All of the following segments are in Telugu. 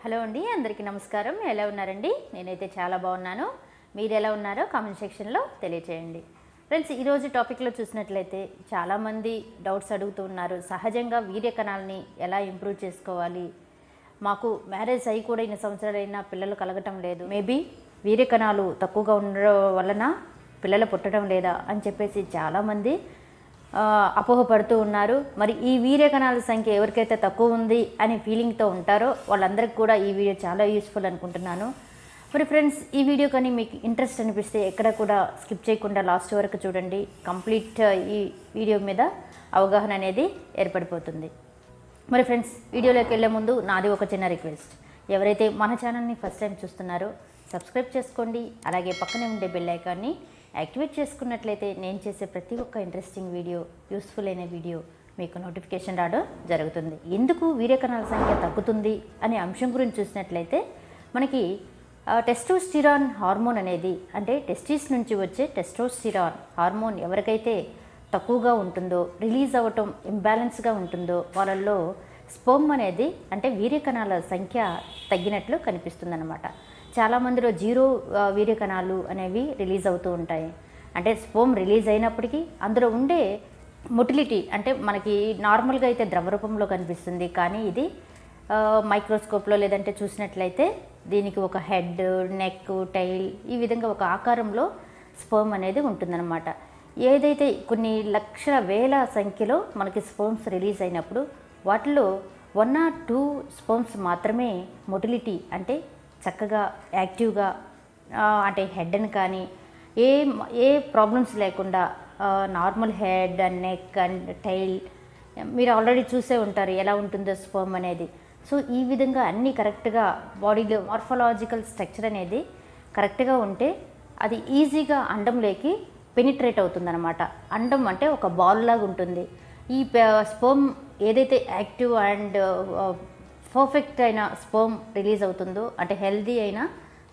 హలో అండి, అందరికీ నమస్కారం. ఎలా ఉన్నారండి? నేనైతే చాలా బాగున్నాను. మీరు ఎలా ఉన్నారో కామెంట్ సెక్షన్లో తెలియచేయండి. ఫ్రెండ్స్, ఈరోజు టాపిక్లో చూసినట్లయితే చాలామంది డౌట్స్ అడుగుతూ ఉన్నారు. సహజంగా వీర్య కణాలని ఎలా ఇంప్రూవ్ చేసుకోవాలి? మాకు మ్యారేజ్ అయ్యి కూడా ఇన్ని సంవత్సరాలైనా పిల్లలు కలగటం లేదు. మేబీ వీర్య కణాలు తక్కువగా ఉండడం వలన పిల్లలు పుట్టడం లేదా అని చెప్పేసి చాలామంది అపోహపడుతూ ఉన్నారు. మరి ఈ వీర్య కణాల సంఖ్య ఎవరికైతే తక్కువ ఉంది అని ఫీలింగ్తో ఉంటారో వాళ్ళందరికీ కూడా ఈ వీడియో చాలా యూస్ఫుల్ అనుకుంటున్నాను. మరి ఫ్రెండ్స్, ఈ వీడియో కానీ మీకు ఇంట్రెస్ట్ అనిపిస్తే ఎక్కడ కూడా స్కిప్ చేయకుండా లాస్ట్ వరకు చూడండి. కంప్లీట్ ఈ వీడియో మీద అవగాహన అనేది ఏర్పడిపోతుంది. మరి ఫ్రెండ్స్, వీడియోలోకి వెళ్ళే ముందు నాది ఒక చిన్న రిక్వెస్ట్. ఎవరైతే మన ఛానల్ని ఫస్ట్ టైం చూస్తున్నారో సబ్స్క్రైబ్ చేసుకోండి. అలాగే పక్కనే ఉండే బెల్ ఐకాన్ని యాక్టివేట్ చేసుకున్నట్లయితే నేను చేసే ప్రతి ఒక్క ఇంట్రెస్టింగ్ వీడియో, యూస్ఫుల్ అయిన వీడియో మీకు నోటిఫికేషన్ రావడం జరుగుతుంది. ఎందుకు వీర్య కణాల సంఖ్య తగ్గుతుంది అనే అంశం గురించి చూసినట్లయితే మనకి టెస్టోస్టిరాన్ హార్మోన్ అనేది, అంటే టెస్టిస్ నుంచి వచ్చే టెస్టోస్టిరాన్ హార్మోన్ ఎవరికైతే తక్కువగా ఉంటుందో, రిలీజ్ అవ్వటం ఇంబ్యాలెన్స్గా ఉంటుందో వాళ్ళల్లో స్పెర్మ్ అనేది, అంటే వీర్య కణాల సంఖ్య తగ్గినట్లు కనిపిస్తుందన్నమాట. చాలామందిలో జీరో వీర్య కణాలు అనేవి రిలీజ్ అవుతూ ఉంటాయి. అంటే స్పెర్మ్ రిలీజ్ అయినప్పటికీ అందులో ఉండే మొటిలిటీ, అంటే మనకి నార్మల్గా అయితే ద్రవ రూపంలో కనిపిస్తుంది, కానీ ఇది మైక్రోస్కోప్లో లేదంటే చూసినట్లయితే దీనికి ఒక హెడ్, నెక్, టైల్ ఈ విధంగా ఒక ఆకారంలో స్పెర్మ్ అనేది ఉంటుందన్నమాట. ఏదైతే కొన్ని లక్షల వేల సంఖ్యలో మనకి స్పెర్మ్స్ రిలీజ్ అయినప్పుడు వాటిలో 1 or 2 స్పెర్మ్స్ మాత్రమే మొటిలిటీ, అంటే చక్కగా యాక్టివ్గా, అంటే హెడ్ అని కానీ ఏ ప్రాబ్లమ్స్ లేకుండా normal head and neck and tail మీరు ఆల్రెడీ చూసే ఉంటారు ఎలా ఉంటుందో స్పెర్మ్ అనేది. సో ఈ విధంగా అన్నీ కరెక్ట్గా బాడీలో మార్ఫలాజికల్ స్ట్రక్చర్ అనేది కరెక్ట్గా ఉంటే అది ఈజీగా అండంలోకి పెనిట్రేట్ అవుతుందన్నమాట. అండం అంటే ఒక బాల్ లాగా ఉంటుంది. ఈ స్పెర్మ్ ఏదైతే యాక్టివ్ అండ్ పర్ఫెక్ట్ అయిన స్పెర్మ్ రిలీజ్ అవుతుందో, అంటే హెల్దీ అయిన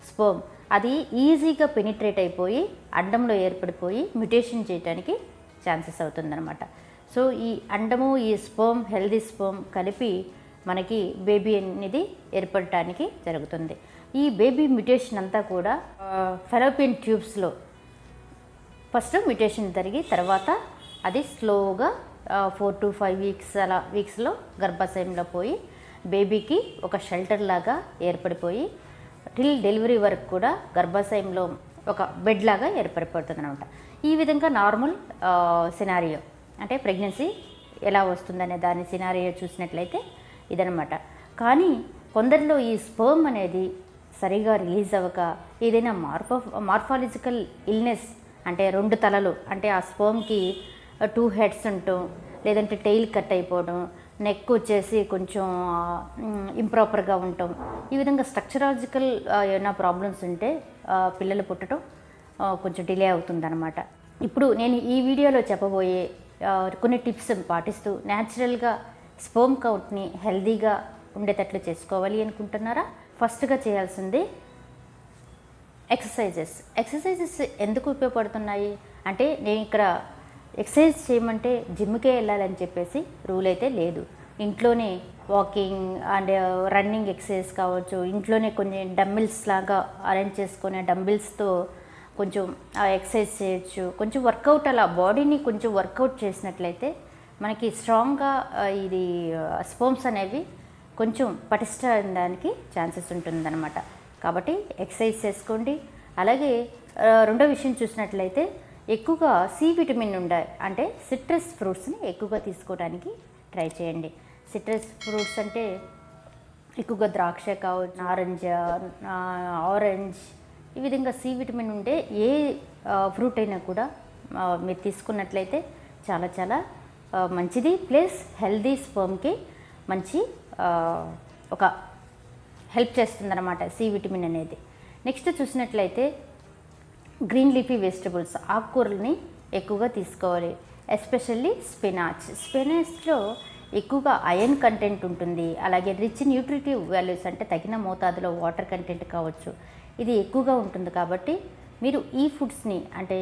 స్పెర్మ్, అది ఈజీగా పెనిట్రేట్ అయిపోయి అండంలో ఏర్పడిపోయి మ్యుటేషన్ చేయడానికి ఛాన్సెస్ అవుతుందన్నమాట. సో ఈ అండము, ఈ స్పెర్మ్, హెల్దీ స్పెర్మ్ కలిపి మనకి బేబీ అనేది ఏర్పడటానికి జరుగుతుంది. ఈ బేబీ మ్యుటేషన్ అంతా కూడా ఫెలోపియన్ ట్యూబ్స్లో ఫస్ట్ మ్యుటేషన్ జరిగి తర్వాత అది స్లోగా 4 to 5 వీక్స్ అలా వీక్స్లో గర్భాశయంలో పోయి బేబీకి ఒక షెల్టర్ లాగా ఏర్పడిపోయి టిల్ డెలివరీ వరకు కూడా గర్భాశయంలో ఒక బెడ్ లాగా ఏర్పడిపోతుంది అనమాట. ఈ విధంగా నార్మల్ సినారియో, అంటే ప్రెగ్నెన్సీ ఎలా వస్తుందనే దాని సినారియో చూసినట్లయితే ఇదనమాట. కానీ కొందరిలో ఈ స్పెర్మ్ అనేది సరిగా రిలీజ్ అవ్వక ఏదైనా మార్ఫాలజికల్ ఇల్నెస్, అంటే 2 తలలు, అంటే ఆ స్పెర్మ్కి 2 హెడ్స్ ఉండటం, లేదంటే టెయిల్ కట్ అయిపోవడం, నెక్ వచ్చేసి కొంచెం ఇంప్రాపర్గా ఉండటం, ఈ విధంగా స్ట్రక్చరాలజికల్ ఏమైనా ప్రాబ్లమ్స్ ఉంటే పిల్లలు పుట్టడం కొంచెం డిలే అవుతుందన్నమాట. ఇప్పుడు నేను ఈ వీడియోలో చెప్పబోయే కొన్ని టిప్స్ పాటిస్తూ న్యాచురల్గా స్పెర్మ్ కౌంట్ని హెల్దీగా ఉండేటట్లు చేసుకోవాలి అనుకుంటున్నారా? ఫస్ట్గా చేయాల్సింది ఎక్సర్సైజెస్ ఎందుకు ఉపయోగపడుతున్నాయి అంటే, నేను ఇక్కడ ఎక్సర్సైజ్ చేయమంటే జిమ్కే వెళ్ళాలని చెప్పేసి రూల్ అయితే లేదు. ఇంట్లోనే వాకింగ్ అండ్ రన్నింగ్ ఎక్సర్సైజ్ కావచ్చు, ఇంట్లోనే కొన్ని డంబిల్స్ లాగా అరేంజ్ చేసుకునే డంబిల్స్తో కొంచెం ఎక్సర్సైజ్ చేయొచ్చు. కొంచెం వర్కౌట్, అలా బాడీని కొంచెం వర్కౌట్ చేసినట్లయితే మనకి స్ట్రాంగ్గా ఇది స్పెర్మ్స్ అనేవి కొంచెం పటిష్టడానికి ఛాన్సెస్ ఉంటుందన్నమాట. కాబట్టి ఎక్సర్సైజ్ చేసుకోండి. అలాగే రెండో విషయం చూసినట్లయితే ఎక్కువగా సి విటమిన్ ఉండే, అంటే సిట్రస్ ఫ్రూట్స్ని ఎక్కువగా తీసుకోవడానికి ట్రై చేయండి. సిట్రస్ ఫ్రూట్స్ అంటే ఎక్కువగా ద్రాక్ష కావచ్చు, నారింజ, ఆరెంజ్, ఈ విధంగా సి విటమిన్ ఉండే ఏ ఫ్రూట్ అయినా కూడా మీరు తీసుకున్నట్లయితే చాలా చాలా మంచిది. ప్లస్ హెల్దీ స్పెర్మ్కి మంచి ఒక హెల్ప్ చేస్తుందన్నమాట సి విటమిన్ అనేది. నెక్స్ట్ చూసినట్లయితే గ్రీన్ లీఫీ వెజిటబుల్స్, ఆకుకూరలని ఎక్కువగా తీసుకోవాలి. ఎస్పెషల్లీ స్పినాచ్లో ఎక్కువగా ఐరన్ కంటెంట్ ఉంటుంది. అలాగే రిచ్ న్యూట్రిటివ్ వాల్యూస్, అంటే తగిన మోతాదులో వాటర్ కంటెంట్ కావచ్చు, ఇది ఎక్కువగా ఉంటుంది. కాబట్టి మీరు ఈ ఫుడ్స్ని, అంటే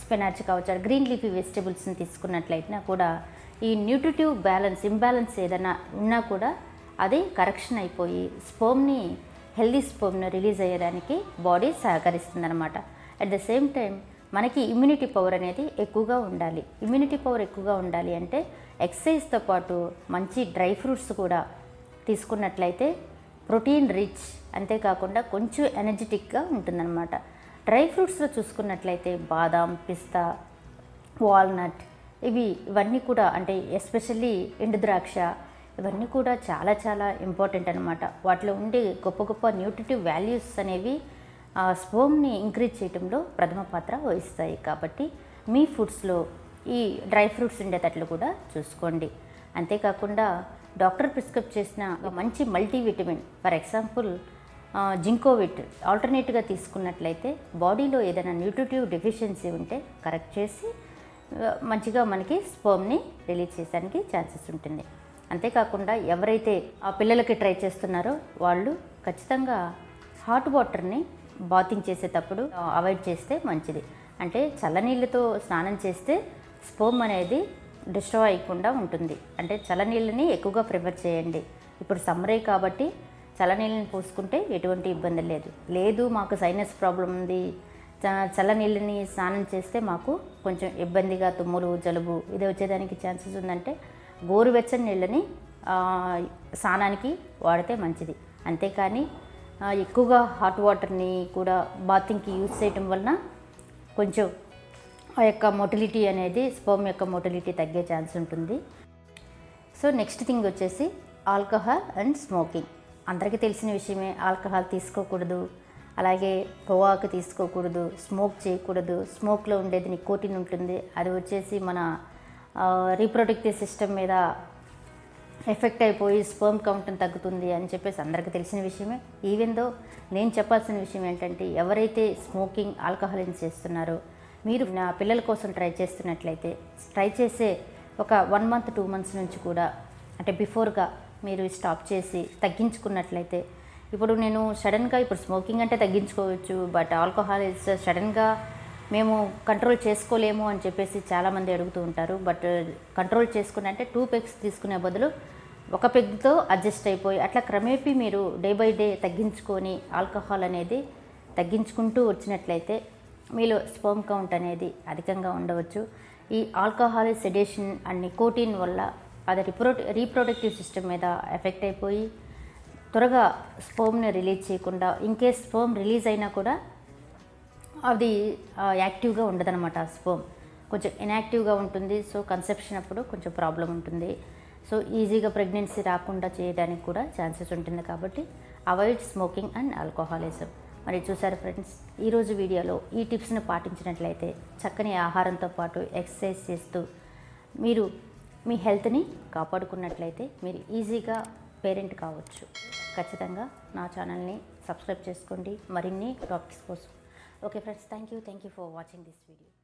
స్పినాచ్ కావచ్చు, గ్రీన్ లీఫీ వెజిటబుల్స్ని తీసుకున్నట్లయితే కూడా ఈ న్యూట్రిటివ్ ఇంబ్యాలెన్స్ ఏదైనా ఉన్నా కూడా అది కరెక్షన్ అయిపోయి స్పర్మ్ని హెల్దీ స్పర్మ్ని రిలీజ్ అయ్యేదానికి బాడీ సహకరిస్తుంది అనమాట. అట్ ద సేమ్ టైం మనకి ఇమ్యూనిటీ పవర్ అనేది ఎక్కువగా ఉండాలి. ఇమ్యూనిటీ పవర్ ఎక్కువగా ఉండాలి అంటే ఎక్సర్సైజ్తో పాటు మంచి డ్రై ఫ్రూట్స్ కూడా తీసుకున్నట్లయితే ప్రోటీన్ రిచ్, అంతేకాకుండా కొంచెం ఎనర్జెటిక్గా ఉంటుందన్నమాట. డ్రై ఫ్రూట్స్లో చూసుకున్నట్లయితే బాదాం, పిస్తా, వాల్నట్ ఇవన్నీ కూడా, అంటే ఎస్పెషల్లీ ఎండు ద్రాక్ష, ఇవన్నీ కూడా చాలా చాలా ఇంపార్టెంట్ అనమాట. వాటిలో ఉండే గొప్ప గొప్ప న్యూట్రిటివ్ వాల్యూస్ అనేవి స్పర్మ్ని ఇంక్రీజ్ చేయడంలో ప్రథమ పాత్ర వహిస్తాయి. కాబట్టి మీ ఫుడ్స్లో ఈ డ్రై ఫ్రూట్స్ ఉండేటట్లు కూడా చూసుకోండి. అంతేకాకుండా డాక్టర్ ప్రిస్క్రైబ్ చేసిన మంచి మల్టీవిటమిన్, ఫర్ ఎగ్జాంపుల్ జింకోవిట్ ఆల్టర్నేట్గా తీసుకున్నట్లయితే బాడీలో ఏదైనా న్యూట్రిటివ్ డెఫిషియన్సీ ఉంటే కరెక్ట్ చేసి మంచిగా మనకి స్పర్మ్ని రిలీజ్ చేయడానికి ఛాన్సెస్ ఉంటుంది. అంతేకాకుండా ఎవరైతే ఆ పిల్లలకి ట్రై చేస్తున్నారో వాళ్ళు ఖచ్చితంగా హాట్ వాటర్ని బాతింగ్ చేసేటప్పుడు అవాయిడ్ చేస్తే మంచిది. అంటే చల్లనీళ్ళతో స్నానం చేస్తే స్పర్మ్ అనేది డిస్ట్రాయ్ అయ్యకుండా ఉంటుంది. అంటే చల్లనీళ్ళని ఎక్కువగా ప్రిఫర్ చేయండి. ఇప్పుడు సమ్మరే కాబట్టి చల్లనీళ్ళని పోసుకుంటే ఎటువంటి ఇబ్బంది లేదు మాకు సైనస్ ప్రాబ్లం ఉంది, చల్లనీళ్ళని స్నానం చేస్తే మాకు కొంచెం ఇబ్బందిగా తుమ్ములు, జలుబు ఇది వచ్చేదానికి ఛాన్సెస్ ఉందంటే గోరువెచ్చని నీళ్ళని స్నానానికి వాడితే మంచిది. అంతేకాని ఎక్కువగా హాట్ వాటర్ని కూడా బాతింగ్కి యూజ్ చేయటం వలన కొంచెం ఆ యొక్క మొటిలిటీ అనేది, స్పర్మ్ యొక్క మొటిలిటీ తగ్గే ఛాన్స్ ఉంటుంది. సో నెక్స్ట్ థింగ్ వచ్చేసి ఆల్కహాల్ అండ్ స్మోకింగ్. అందరికీ తెలిసిన విషయమే, ఆల్కహాల్ తీసుకోకూడదు, అలాగే పొగాకు తీసుకోకూడదు, స్మోక్ చేయకూడదు. స్మోక్లో ఉండేది నికోటిన్ ఉంటుంది, అది వచ్చేసి మన రీప్రొడక్టివ్ సిస్టమ్ మీద ఎఫెక్ట్ అయిపోయి స్పర్మ్ కౌంట్ తగ్గుతుంది అని చెప్పేసి అందరికీ తెలిసిన విషయమే. ఈవెన్ దో నేను చెప్పాల్సిన విషయం ఏంటంటే ఎవరైతే స్మోకింగ్, ఆల్కహాల్ చేస్తున్నారో మీరు నా పిల్లల కోసం ట్రై చేస్తున్నట్లయితే ట్రై చేసే ఒక 1 month 2 months నుంచి కూడా, అంటే బిఫోర్గా మీరు స్టాప్ చేసి తగ్గించుకున్నట్లయితే, ఇప్పుడు నేను సడన్గా ఇప్పుడు స్మోకింగ్ అంటే తగ్గించుకోవచ్చు, బట్ ఆల్కహాల్ సడన్గా మేము కంట్రోల్ చేసుకోలేము అని చెప్పేసి చాలామంది అడుగుతూ ఉంటారు. బట్ కంట్రోల్ చేసుకుని అంటే 2 pegs తీసుకునే బదులు 1 pegతో అడ్జస్ట్ అయిపోయి అట్లా క్రమేపీ మీరు డే బై డే తగ్గించుకొని ఆల్కహాల్ అనేది తగ్గించుకుంటూ వచ్చినట్లయితే మీలో స్పర్మ్ కౌంట్ అనేది అధికంగా ఉండవచ్చు. ఈ ఆల్కహాల్, సెడేషన్ అండ్ నికోటిన్ వల్ల అది రీప్రొడక్టివ్ సిస్టమ్ మీద ఎఫెక్ట్ అయిపోయి త్వరగా స్పర్మ్ని రిలీజ్ చేయకుండా, ఇన్కేస్ స్పర్మ్ రిలీజ్ అయినా కూడా అది యాక్టివ్గా ఉండదన్నమాట. స్పర్మ్ కొంచెం ఇన్యాక్టివ్గా ఉంటుంది. సో కన్సెప్షన్ అప్పుడు కొంచెం ప్రాబ్లం ఉంటుంది. సో ఈజీగా ప్రెగ్నెన్సీ రాకుండా చేయడానికి కూడా ఛాన్సెస్ ఉంటుంది. కాబట్టి అవాయిడ్ స్మోకింగ్ అండ్ ఆల్కహాలిజం. మరి చూసారు ఫ్రెండ్స్, ఈరోజు వీడియోలో ఈ టిప్స్ని పాటించినట్లయితే చక్కని ఆహారంతో పాటు ఎక్సర్సైజ్ చేస్తూ మీరు మీ హెల్త్ని కాపాడుకున్నట్లయితే మీరు ఈజీగా పేరెంట్ కావచ్చు. ఖచ్చితంగా నా ఛానల్ని సబ్స్క్రైబ్ చేసుకోండి మరిన్ని టాపిక్స్ కోసం. Okay friends, thank you for watching this video.